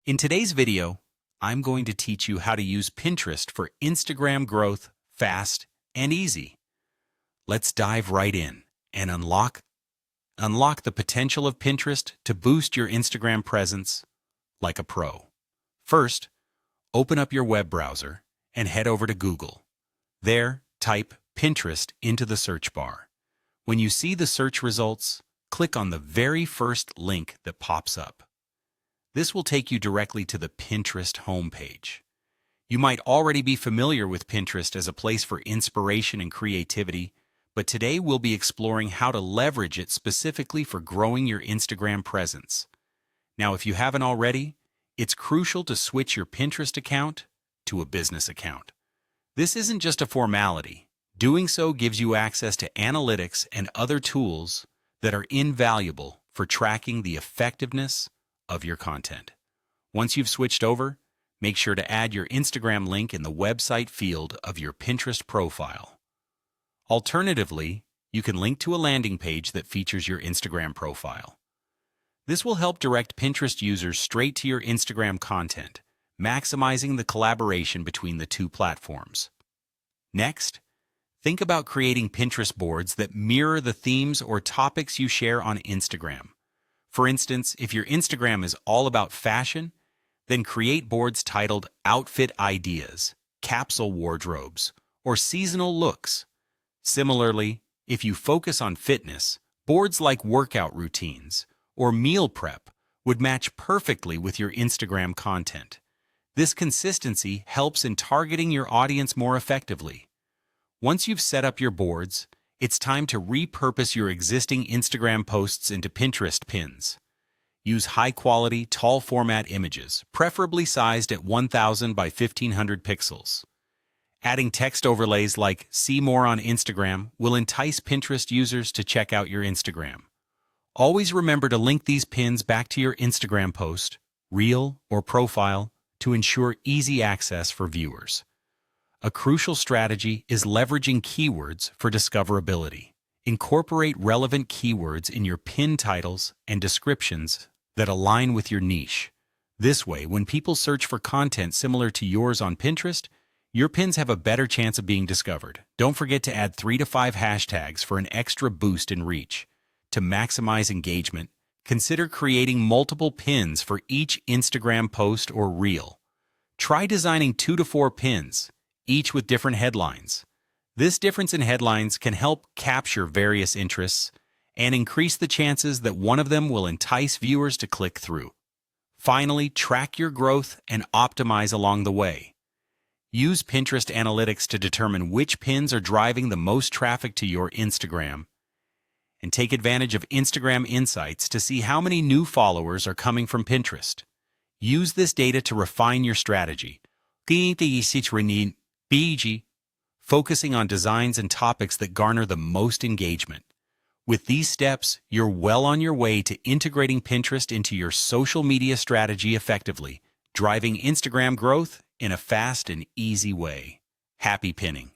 In today's video, I'm going to teach you how to use Pinterest for Instagram growth fast and easy. Let's dive right in and unlock the potential of Pinterest to boost your Instagram presence like a pro. First, open up your web browser and head over to Google. There, type Pinterest into the search bar. When you see the search results, click on the very first link that pops up. This will take you directly to the Pinterest homepage. You might already be familiar with Pinterest as a place for inspiration and creativity, but today we'll be exploring how to leverage it specifically for growing your Instagram presence. Now, if you haven't already, it's crucial to switch your Pinterest account to a business account. This isn't just a formality. Doing so gives you access to analytics and other tools that are invaluable for tracking the effectiveness of your content. Once you've switched over, make sure to add your Instagram link in the website field of your Pinterest profile. Alternatively, you can link to a landing page that features your Instagram profile. This will help direct Pinterest users straight to your Instagram content, maximizing the collaboration between the two platforms. Next, think about creating Pinterest boards that mirror the themes or topics you share on Instagram. For instance, if your Instagram is all about fashion, then create boards titled Outfit Ideas, Capsule Wardrobes, or Seasonal Looks. Similarly, if you focus on fitness, boards like workout routines or meal prep would match perfectly with your Instagram content. This consistency helps in targeting your audience more effectively. Once you've set up your boards, it's time to repurpose your existing Instagram posts into Pinterest pins. Use high-quality, tall-format images, preferably sized at 1000 by 1500 pixels. Adding text overlays like "See more on Instagram" will entice Pinterest users to check out your Instagram. Always remember to link these pins back to your Instagram post, reel, or profile to ensure easy access for viewers. A crucial strategy is leveraging keywords for discoverability. Incorporate relevant keywords in your pin titles and descriptions that align with your niche. This way, when people search for content similar to yours on Pinterest, your pins have a better chance of being discovered. Don't forget to add 3 to 5 hashtags for an extra boost in reach. To maximize engagement, consider creating multiple pins for each Instagram post or reel. Try designing 2 to 4 pins, each with different headlines. This difference in headlines can help capture various interests and increase the chances that one of them will entice viewers to click through. Finally, track your growth and optimize along the way. Use Pinterest analytics to determine which pins are driving the most traffic to your Instagram, and take advantage of Instagram Insights to see how many new followers are coming from Pinterest. Use this data to refine your strategy. Focusing on designs and topics that garner the most engagement. With these steps, you're well on your way to integrating Pinterest into your social media strategy effectively, driving Instagram growth in a fast and easy way. Happy pinning!